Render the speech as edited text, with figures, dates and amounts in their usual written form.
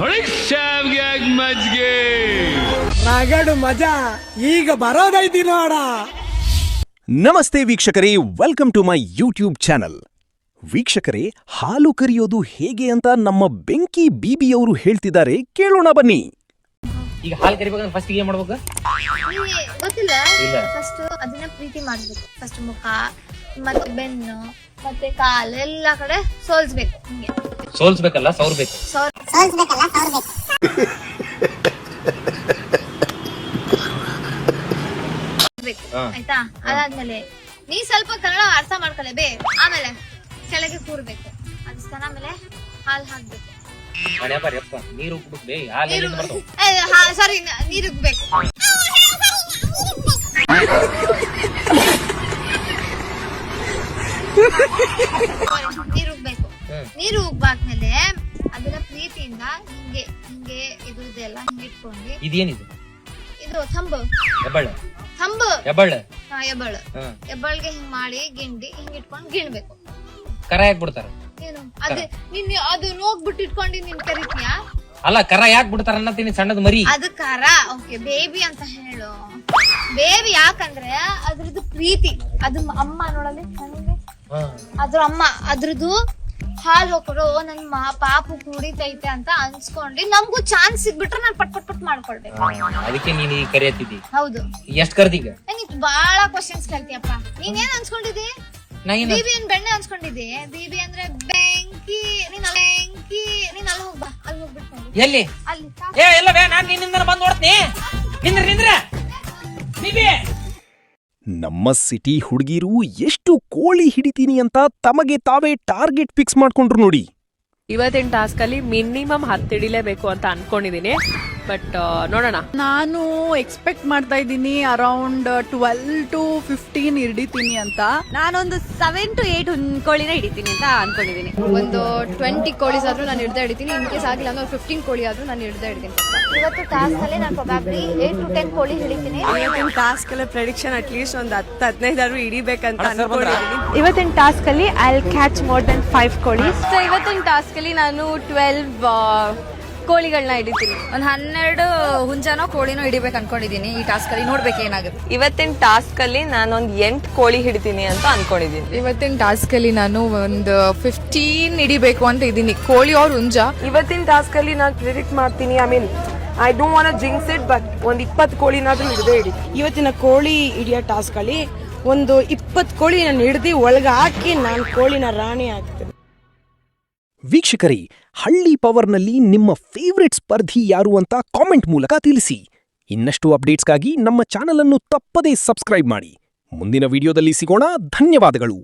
ಶಾವ್ಗ್ಯಾಗ್ ಮಜ್ಗೆ ರಗಡು ಮಜಾ ಈಗ ಬರೋದೈತಿ ನೋಡ. ನಮಸ್ತೆ ವೀಕ್ಷಕರೇ, welcome to my YouTube channel. ವೀಕ್ಷಕರೇ, ಹಾಲು ಕರಿಯೋದು ಹೇಗೆ ಅಂತ ನಮ್ಮ ಬೆಂಕಿ ಬಿಬಿಯವರು ಹೇಳ್ತಿದ್ದಾರೆ, ಕೇಳೋಣ ಬನ್ನಿ. ಈಗ ಹಾಲು ಕರಿಬೇಕಂದ್ರೆ ಫಸ್ಟ್ ಏನ್ ಮಾಡ್ಬೇಕು? ಗೊತ್ತಿಲ್ಲ. ಫಸ್ಟ್ ಅದನ್ನ ಪ್ರೀತಿ ಮಾಡ್ಬೇಕು. ಫಸ್ಟ್ ಮುಖ ಮತ್ತೆ ಬೆನ್ನು ಮತ್ತೆ ಕಾಲು ಎಲ್ಲಾ ಕಡೆ ಸೋಲ್ಸ್ಬೇಕು. ಹಿಂಗೆ ಸೋಲ್ಸ್ಬೇಕಲ್ಲ, ಸೌರ್ಬೇಕು. ಆಯ್ತಾ? ಅದಾದ್ಮೇಲೆ ನೀ ಸ್ವಲ್ಪ ಕನ್ನಡ ಅರ್ಥ ಮಾಡ್ಕೊಳ್ಳೇ. ಆಮೇಲೆ ಕೆಳಗೆ ಕೂರ್ಬೇಕು. ಅದಿಸ್ತಾನ ಆಮೇಲೆ ಹಾಲು ಹಾಕ್ಬೇಕು. ನೀರು ಸಾರಿ, ನೀರು ಉಗ್ಬೇಕು. ನೀರು ಉಗ್ಬೇಕು. ನೀರು ಉಗ್ಬಾದ್ಮೇಲೆ ಅದನ್ನ ಪ್ರೀತಿಯಿಂದ ಹಿಂಗೆ ಹಿಂಗೆ ಇದು ಇದೆಲ್ಲ ಹಿಂಗೆ ಇಟ್ಕೊಂಡು. ಇದೇನಿದು? ಇದು ಥಂಬ್. ಥಂಬ್ ಎಬ್ಬಳ್ಗೆ ಹಿಂಗ್ ಮಾಡಿ ಗಿಂಡಿ ಹಿಂಗ್ ಇಟ್ಕೊಂಡು ಗಿಣ್ಬೇಕು. ಕರ ಯಾಕೆ ಬಿಡ್ತಾರ? ಏನು ಅದು ನೋಗ್ಬಿಟ್ಟು ಇಟ್ಕೊಂಡು ನೀನ್ ಕರಿತೀಯ? ಅಲ್ಲ, ಕರ ಯಾಕೆ ಬಿಡ್ತಾರ ಅನ್ನತೀನಿ. ಸಣ್ಣದ್ ಮರಿ ಅದು ಕರ. ಓಕೆ, ಬೇಬಿ ಅಂತ ಹೇಳು. ಬೇಬಿ ಯಾಕಂದ್ರೆ ಅದ್ರದ್ದು ಪ್ರೀತಿ. ಅದು ಅಮ್ಮ ನೋಡಲ್ಲಿ ಅದ್ರ ಅಮ್ಮ ಅದ್ರದ್ದು ಹಾಲು ಹೋಗ್ಕೊಡು, ನನ್ ಪಾಪು ಕುಡಿತೈತೆ ಅಂತ ಅನ್ಸ್ಕೊಂಡು ನಮ್ಗೂ ಚಾನ್ಸ್ ಸಿಗ್ಬಿಟ್ರೆ ನಾನ್ ಪಟ್ ಪಟ್ ಪಟ್ ಮಾಡ್ಕೊಳ್ಬೇಕು. ಅದಕ್ಕೆ ನೀನ್ ಈಗ ಕರಿಯತ್ತಿದ್ದಿ. ಹೌದು. ಎಷ್ಟ್ ಕರ್ದೀಗ? ನಂಗೆ ಬಾಳ ಕ್ವಶನ್ಸ್ ಕೇಳ್ತೀಯಪ್ಪ. ನೀನೇನ್ ಅನ್ಸ್ಕೊಂಡಿದ್ದಿ? ಬಿಬಿ ಏನ್ ಬೆಣ್ಣೆ ಅನ್ಸ್ಕೊಂಡಿದ್ದಿ? ಬಿಬಿ ಅಂದ್ರೆ ಬೆಂಕಿ. ನೀನ್ ಅಲ್ಲಿ ಹೋಗ್ಬಾ. ಅಲ್ಲಿ ಹೋಗ್ಬಿಟ್ಟು ಎಲ್ಲಿ? ಅಲ್ಲಿ ಎಲ್ಲ ಬೇ, ನಾನ್ ನಿನ್ನಿಂದ ಬಂದ್ ನೋಡ್ತೀನಿ. ನಿಂದ್ರ ಬಿಬಿ. ನಮ್ಮ ಸಿಟಿ ಹುಡುಗಿರು ಎಷ್ಟು ಕೋಳಿ ಹಿಡಿತೀನಿ ಅಂತ ತಮಗೆ ತಾವೇ ಟಾರ್ಗೆಟ್ ಫಿಕ್ಸ್ ಮಾಡ್ಕೊಂಡ್ರು ನೋಡಿ. ಇವತ್ತಿನ ಟಾಸ್ಕ್ ಅಲ್ಲಿ ಮಿನಿಮಮ್ 10 ಹಿಡಿಲೇಬೇಕು ಅಂತ ಅನ್ಕೊಂಡಿದೀನಿ. ಬಟ್ ನೋಡೋಣ. ನಾನು ಎಕ್ಸ್ಪೆಕ್ಟ್ ಮಾಡ್ತಾ ಇದ್ದೀನಿ ಅರೌಂಡ್ 12 to 15 ಹಿಡಿತೀನಿ ಅಂತ. ನಾನೊಂದು 7 to 8 ಕೋಳಿನ ಹಿಡಿತೀನಿ ಅಂತ ಅನ್ಕೊಂಡಿದೀನಿ. ಒಂದು 20 ಕೋಳಿಸ್ ಆದ್ರೂ ನಾನು ಹಿಡ್ದ ಹಿಡಿತೀನಿ. ಇನ್ ಕೇಸ್ ಆಗಿಲ್ಲ ಅಂದ್ರೆ 15 ಕೋಳಿ ಆದ್ರೂ ನಾನು ಹಿಡ್ದ ಹಿಡಿತೀನಿ. ಇವತ್ತು ಟಾಸ್ಕ್ ಅಲ್ಲಿ ನಾನು ಪ್ರೊಬ್ಯಾಬ್ಲಿ 8 to 10 ಕೋಳಿ ಹಿಡಿತೀನಿ. ಇವತ್ತಿನ ಟಾಸ್ಕ್ ಅಲ್ಲಿ ಪ್ರೆಡಿಕ್ಷನ್ ಅಟ್ಲೀಸ್ಟ್ ಒಂದು 10-15 ಆದ್ರೂ ಹಿಡಿಬೇಕಂತ ಅನ್ಕೊಂಡಿದೀನಿ. ಇವತ್ತಿನ ಟಾಸ್ಕ್ ಅಲ್ಲಿ I will catch more than 5 ಕೋಳಿ. ಸೊ ಇವತ್ತಿನ ಟಾಸ್ಕ್ ಅಲ್ಲಿ ನಾನು 12 ಕೋಳಿಗಳನ್ನ ಹಿಡಿತೀನಿ. ಒಂದು 12 ಹುಂಜನೋ ಕೋಳಿನೋ ಹಿಡಿಬೇಕು ಅನ್ಕೊಂಡಿದೀನಿ ಈ ಟಾಸ್ಕ್ ಅಲ್ಲಿ. ನೋಡ್ಬೇಕು ಏನಾಗುತ್ತೆ. ಇವತ್ತಿನ ಟಾಸ್ಕ್ ಅಲ್ಲಿ ನಾನೊಂದು 8 ಕೋಳಿ ಹಿಡಿತೀನಿ ಅಂತ ಅನ್ಕೊಂಡಿದೀನಿ. ಇವತ್ತಿನ ಟಾಸ್ಕ್ ಅಲ್ಲಿ ನಾನು ಒಂದು 15 ಹಿಡಿಬೇಕು ಅಂತ ಇದೀನಿ, ಕೋಳಿ ಅವ್ರ ಹುಂಜ. ಇವತ್ತಿನ ಟಾಸ್ಕ್ ಅಲ್ಲಿ ನಾನು ಪ್ರಿಡಿಕ್ಟ್ ಮಾಡ್ತೀನಿ. I don't want to jinx it, but ಒಂದು 20 ಕೋಳಿನಾದ್ರೂ ಹಿಡಿದೇ ಹಿಡಿ. ಇವತ್ತಿನ ಕೋಳಿ ಹಿಡಿಯೋ ಟಾಸ್ಕ್ ಅಲ್ಲಿ ಒಂದು 20 ಕೋಳಿ ನಾನು ಹಿಡ್ದು ಒಳಗೆ ಹಾಕಿ ನಾನು ಕೋಳಿನ ರಾಣಿ ಆಗ್ತೇನೆ. ವೀಕ್ಷಕರೇ, ಹಳ್ಳಿ ಪವರ್ನಲ್ಲಿ ನಿಮ್ಮ ಫೇವ್ರೆಟ್ ಸ್ಪರ್ಧಿ ಯಾರು ಅಂತ ಕಾಮೆಂಟ್ ಮೂಲಕ ತಿಳಿಸಿ. ಇನ್ನಷ್ಟು ಅಪ್ಡೇಟ್ಸ್ಗಾಗಿ ನಮ್ಮ ಚಾನಲ್ ಅನ್ನು ತಪ್ಪದೇ ಸಬ್ಸ್ಕ್ರೈಬ್ ಮಾಡಿ. ಮುಂದಿನ ವಿಡಿಯೋದಲ್ಲಿ ಸಿಗೋಣ. ಧನ್ಯವಾದಗಳು.